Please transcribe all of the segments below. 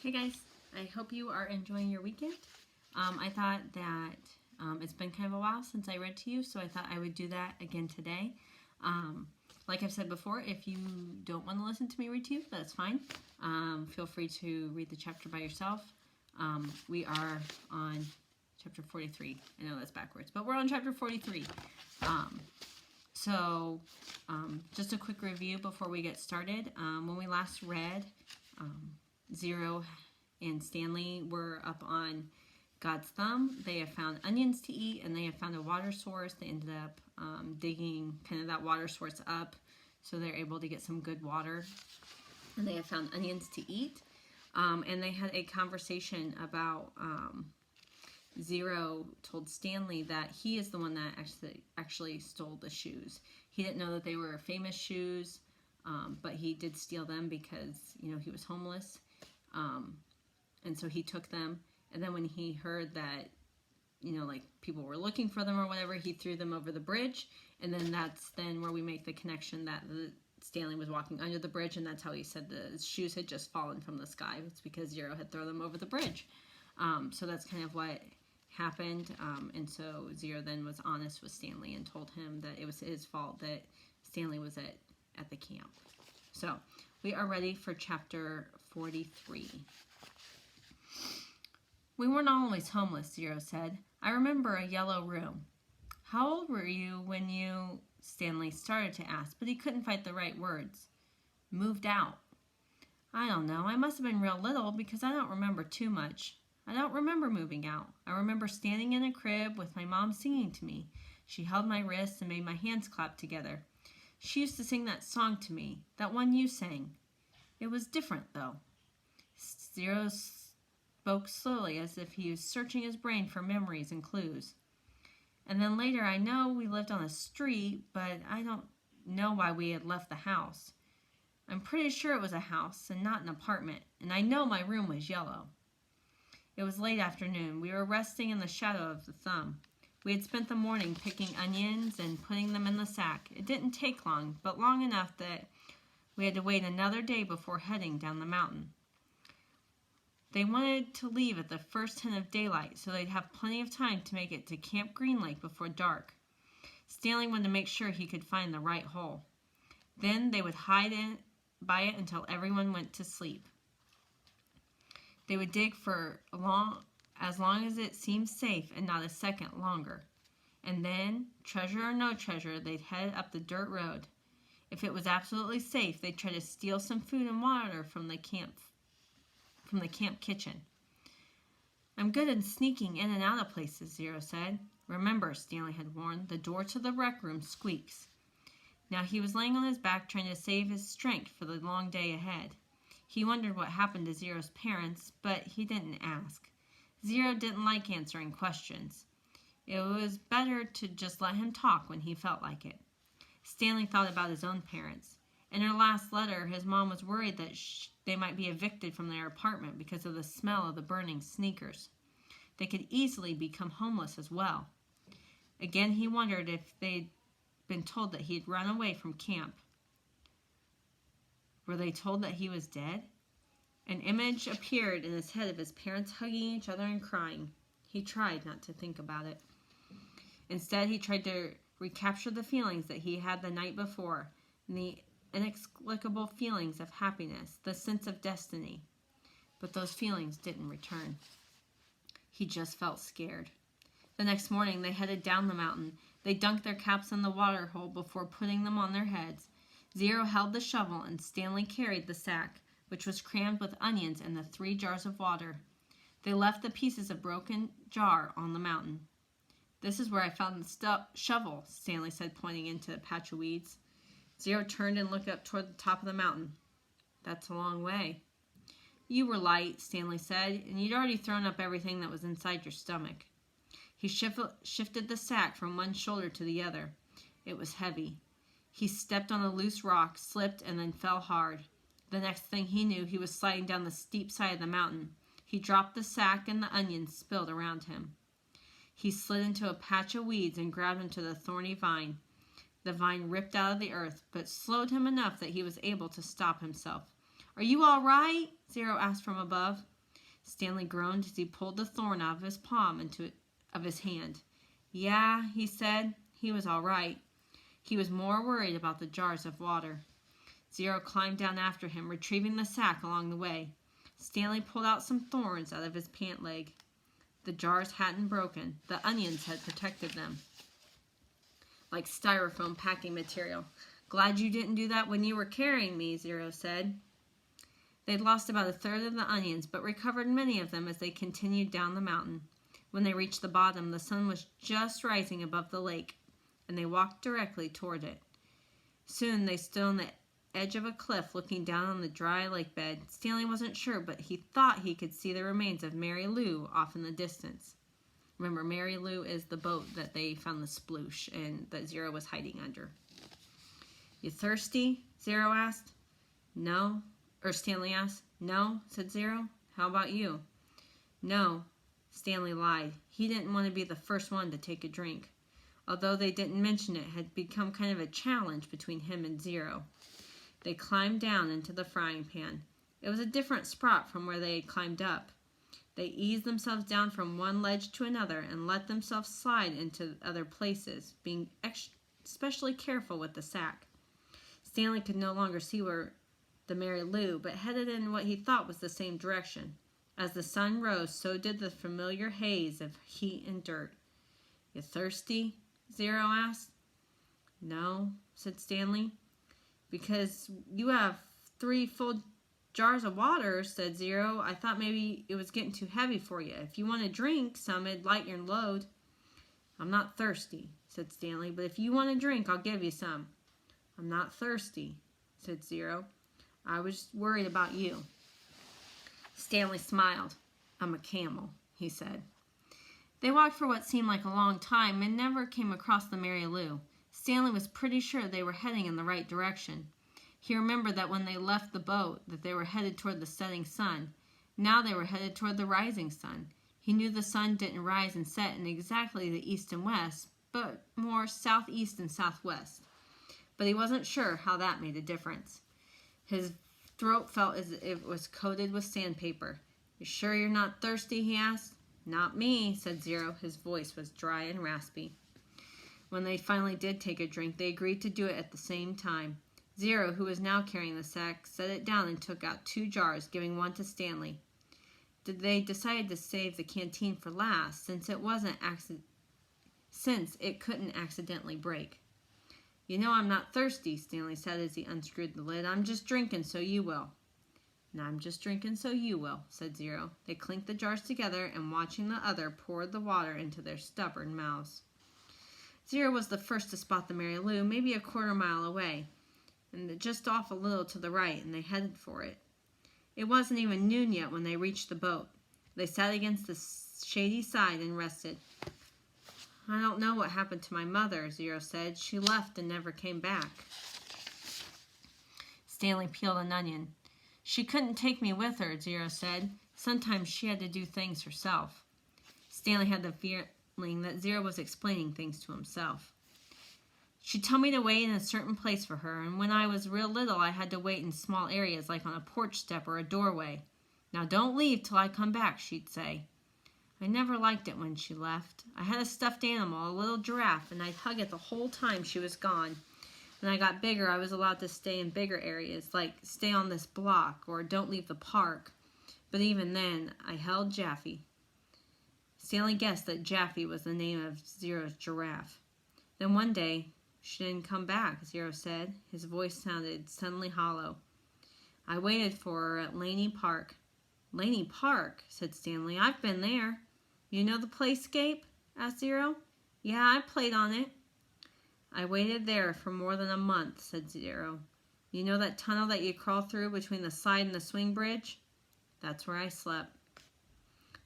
Hey guys, I hope you are enjoying your weekend. I thought that it's been kind of a while since I read to you, so I thought I would do that again today. Like I've said before, if you don't want to listen to me read to you, that's fine. Feel free to read the chapter by yourself. We are on chapter 43. I know that's backwards, but we're on chapter 43. Just a quick review before we get started. When we last read, Zero and Stanley were up on God's thumb. They have found onions to eat, and they have found a water source. They ended up digging kind of that water source up, so they're able to get some good water. And they have found onions to eat. And they had a conversation about Zero told Stanley that he is the one that actually stole the shoes. He didn't know that they were famous shoes, but he did steal them because, he was homeless. And so he took them. And then when he heard that, people were looking for them or whatever, he threw them over the bridge. And then that's then where we make the connection that Stanley was walking under the bridge, and that's how he said the shoes had just fallen from the sky. It's because Zero had thrown them over the bridge. So that's kind of what happened. And so Zero then was honest with Stanley and told him that it was his fault that Stanley was at the camp. So we are ready for chapter 43. We weren't always homeless, Zero said. I remember a yellow room. How old were you when you, Stanley started to ask, but he couldn't find the right words. Moved out. I don't know. I must have been real little because I don't remember too much. I don't remember moving out. I remember standing in a crib with my mom singing to me. She held my wrists and made my hands clap together. She used to sing that song to me, that one you sang. It was different, though. Zero spoke slowly as if he was searching his brain for memories and clues. And then later I know we lived on a street, but I don't know why we had left the house. I'm pretty sure it was a house and not an apartment, and I know my room was yellow. It was late afternoon. We were resting in the shadow of the thumb. We had spent the morning picking onions and putting them in the sack. It didn't take long, but long enough that we had to wait another day before heading down the mountain. They wanted to leave at the first hint of daylight so they'd have plenty of time to make it to Camp Green Lake before dark. Stanley wanted to make sure he could find the right hole. Then they would hide by it until everyone went to sleep. They would dig for as long as it seemed safe and not a second longer. And then, treasure or no treasure, they'd head up the dirt road. If it was absolutely safe, they'd try to steal some food and water from the camp kitchen. I'm good at sneaking in and out of places, Zero said. Remember, Stanley had warned, the door to the rec room squeaks. Now he was laying on his back trying to save his strength for the long day ahead. He wondered what happened to Zero's parents, but he didn't ask. Zero didn't like answering questions. It was better to just let him talk when he felt like it. Stanley thought about his own parents. In her last letter, his mom was worried that they might be evicted from their apartment because of the smell of the burning sneakers. They could easily become homeless as well. Again, he wondered if they'd been told that he had run away from camp. Were they told that he was dead? An image appeared in his head of his parents hugging each other and crying. He tried not to think about it. Instead, he tried to recapture the feelings that he had the night before, and the inexplicable feelings of happiness, the sense of destiny. But those feelings didn't return. He just felt scared. The next morning, they headed down the mountain. They dunked their caps in the water hole before putting them on their heads. Zero held the shovel, and Stanley carried the sack, which was crammed with onions and the 3 jars of water. They left the pieces of broken jar on the mountain. This is where I found the shovel, Stanley said, pointing into a patch of weeds. Zero turned and looked up toward the top of the mountain. That's a long way. You were light, Stanley said, and you'd already thrown up everything that was inside your stomach. He shifted the sack from one shoulder to the other. It was heavy. He stepped on a loose rock, slipped, and then fell hard. The next thing he knew, he was sliding down the steep side of the mountain. He dropped the sack and the onions spilled around him. He slid into a patch of weeds and grabbed into the thorny vine. The vine ripped out of the earth, but slowed him enough that he was able to stop himself. Are you all right? Zero asked from above. Stanley groaned as he pulled the thorn out of his palm of his hand. Yeah, he said. He was all right. He was more worried about the jars of water. Zero climbed down after him, retrieving the sack along the way. Stanley pulled out some thorns out of his pant leg. The jars hadn't broken. The onions had protected them, like styrofoam packing material. Glad you didn't do that when you were carrying me, Zero said. They'd lost about a third of the onions, but recovered many of them as they continued down the mountain. When they reached the bottom, the sun was just rising above the lake, and they walked directly toward it. Soon they stood on the edge of a cliff looking down on the dry lake bed. Stanley wasn't sure, but he thought he could see the remains of Mary Lou off in the distance. Remember, Mary Lou is the boat that they found the sploosh and that Zero was hiding under. You thirsty? Zero asked. No. Or Stanley asked. No, said Zero. How about you? No. Stanley lied. He didn't want to be the first one to take a drink. Although they didn't mention it, had become kind of a challenge between him and Zero. They climbed down into the frying pan. It was a different spot from where they had climbed up. They eased themselves down from one ledge to another and let themselves slide into other places, being especially careful with the sack. Stanley could no longer see where the Mary Lou, but headed in what he thought was the same direction. As the sun rose, so did the familiar haze of heat and dirt. You thirsty? Zero asked. No, said Stanley. Because you have 3 full jars of water, said Zero. I thought maybe it was getting too heavy for you. If you want to drink some, it'd lighten your load. I'm not thirsty, said Stanley, but if you want a drink, I'll give you some. I'm not thirsty, said Zero. I was worried about you. Stanley smiled. I'm a camel, he said. They walked for what seemed like a long time and never came across the Mary Lou. Stanley was pretty sure they were heading in the right direction. He remembered that when they left the boat that they were headed toward the setting sun. Now they were headed toward the rising sun. He knew the sun didn't rise and set in exactly the east and west, but more southeast and southwest. But he wasn't sure how that made a difference. His throat felt as if it was coated with sandpaper. You sure you're not thirsty? He asked. Not me, said Zero. His voice was dry and raspy. When they finally did take a drink, they agreed to do it at the same time. Zero, who was now carrying the sack, set it down and took out 2 jars, giving one to Stanley. They decided to save the canteen for last, since it couldn't accidentally break. You know I'm not thirsty, Stanley said as he unscrewed the lid. I'm just drinking so you will. And I'm just drinking so you will, said Zero. They clinked the jars together and, watching the other, poured the water into their stubborn mouths. Zero was the first to spot the Mary Lou, maybe a quarter mile away, and just off a little to the right, and they headed for it. It wasn't even noon yet when they reached the boat. They sat against the shady side and rested. I don't know what happened to my mother, Zero said. She left and never came back. Stanley peeled an onion. She couldn't take me with her, Zero said. Sometimes she had to do things herself. Stanley had the feeling that Zero was explaining things to himself. She told me to wait in a certain place for her, and when I was real little, I had to wait in small areas like on a porch step or a doorway. Now don't leave till I come back, she'd say. I never liked it when she left. I had a stuffed animal, a little giraffe, and I'd hug it the whole time she was gone. When I got bigger, I was allowed to stay in bigger areas, like stay on this block or don't leave the park. But even then, I held Jaffe. Stanley guessed that Jaffe was the name of Zero's giraffe. Then one day, she didn't come back, Zero said. His voice sounded suddenly hollow. I waited for her at Laney Park. Laney Park, said Stanley. I've been there. You know the playscape? Asked Zero. Yeah, I played on it. I waited there for more than a month, said Zero. You know that tunnel that you crawl through between the slide and the swing bridge? That's where I slept.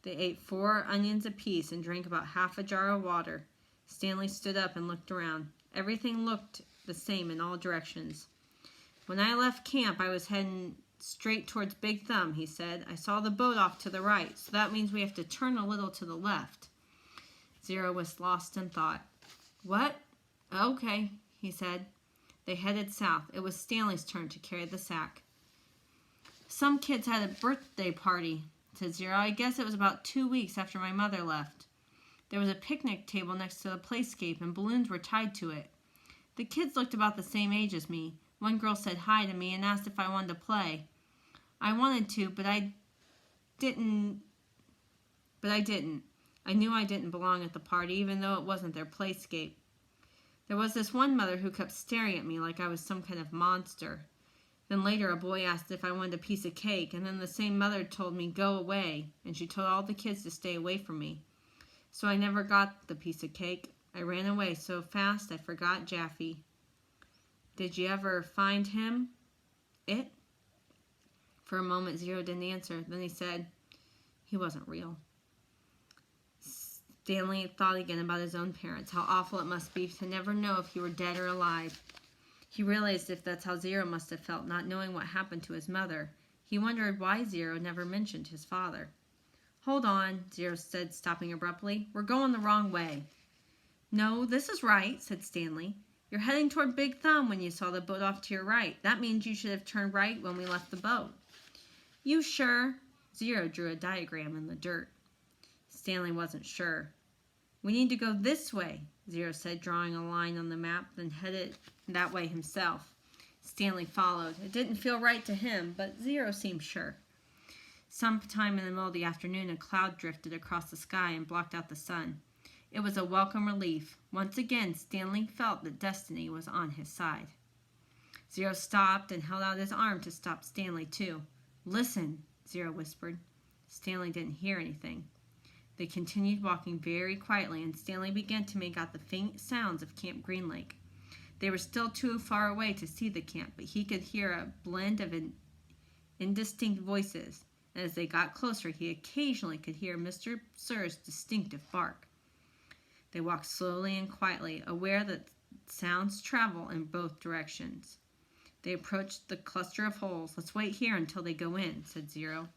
They ate 4 onions apiece and drank about half a jar of water. Stanley stood up and looked around. Everything looked the same in all directions. When I left camp, I was heading straight towards Big Thumb, he said. I saw the boat off to the right, so that means we have to turn a little to the left. Zero was lost in thought. What? Okay, he said. They headed south. It was Stanley's turn to carry the sack. Some kids had a birthday party said Zero. I guess it was about 2 weeks after my mother left. There was a picnic table next to the playscape and balloons were tied to it. The kids looked about the same age as me. One girl said hi to me and asked if I wanted to play. I wanted to, but I didn't. I knew I didn't belong at the party, even though it wasn't their playscape. There was this one mother who kept staring at me like I was some kind of monster. Then later a boy asked if I wanted a piece of cake, and then the same mother told me, go away, and she told all the kids to stay away from me. So I never got the piece of cake. I ran away so fast I forgot Jaffe. Did you ever find him? It? For a moment, Zero didn't answer. Then he said, he wasn't real. Stanley thought again about his own parents, how awful it must be to never know if he were dead or alive. He realized if that's how Zero must have felt, not knowing what happened to his mother. He wondered why Zero never mentioned his father. Hold on, Zero said, stopping abruptly. We're going the wrong way. No, this is right, said Stanley. You're heading toward Big Thumb when you saw the boat off to your right. That means you should have turned right when we left the boat. You sure? Zero drew a diagram in the dirt. Stanley wasn't sure. We need to go this way, Zero said, drawing a line on the map, then headed that way himself. Stanley followed. It didn't feel right to him, but Zero seemed sure. Sometime in the middle of the afternoon, a cloud drifted across the sky and blocked out the sun. It was a welcome relief. Once again, Stanley felt that destiny was on his side. Zero stopped and held out his arm to stop Stanley, too. Listen, Zero whispered. Stanley didn't hear anything. They continued walking very quietly, and Stanley began to make out the faint sounds of Camp Green Lake. They were still too far away to see the camp, but he could hear a blend of indistinct voices, and as they got closer, he occasionally could hear Mr. Sir's distinctive bark. They walked slowly and quietly, aware that sounds travel in both directions. They approached the cluster of holes. Let's wait here until they go in, said Zero.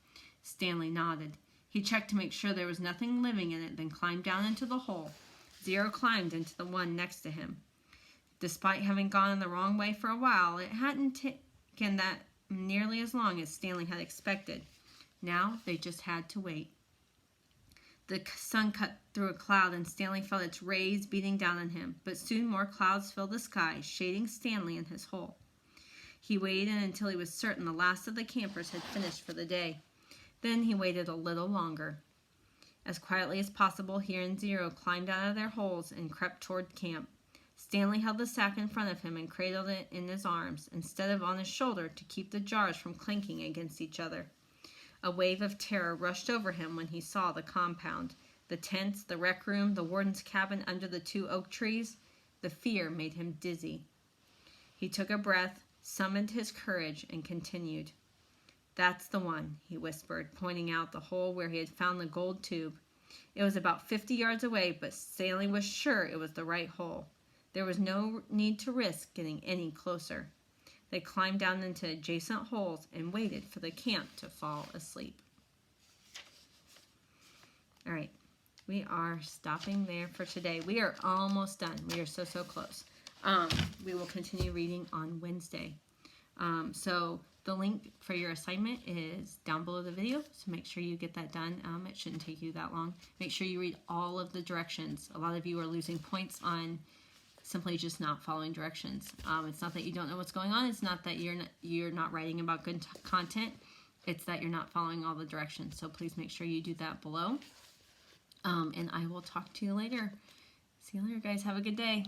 Stanley nodded. He checked to make sure there was nothing living in it, then climbed down into the hole. Zero climbed into the one next to him. Despite having gone the wrong way for a while, it hadn't taken that nearly as long as Stanley had expected. Now they just had to wait. The sun cut through a cloud, and Stanley felt its rays beating down on him, but soon more clouds filled the sky, shading Stanley in his hole. He waited until he was certain the last of the campers had finished for the day. Then he waited a little longer. As quietly as possible, he and Zero climbed out of their holes and crept toward camp. Stanley held the sack in front of him and cradled it in his arms, instead of on his shoulder, to keep the jars from clinking against each other. A wave of terror rushed over him when he saw the compound, the tents, the rec room, the warden's cabin under the 2 oak trees. The fear made him dizzy. He took a breath, summoned his courage, and continued. That's the one, he whispered, pointing out the hole where he had found the gold tube. It was about 50 yards away, but Stanley was sure it was the right hole. There was no need to risk getting any closer. They climbed down into adjacent holes and waited for the camp to fall asleep. All right, we are stopping there for today. We are almost done. We are so close. We will continue reading on Wednesday. So the link for your assignment is down below the video, so make sure you get that done. It shouldn't take you that long. Make sure you read all of the directions. A lot of you are losing points on simply just not following directions. It's not that you don't know what's going on. It's not that you're not writing about good content. It's that you're not following all the directions. So please make sure you do that below. And I will talk to you later. See you later, guys. Have a good day.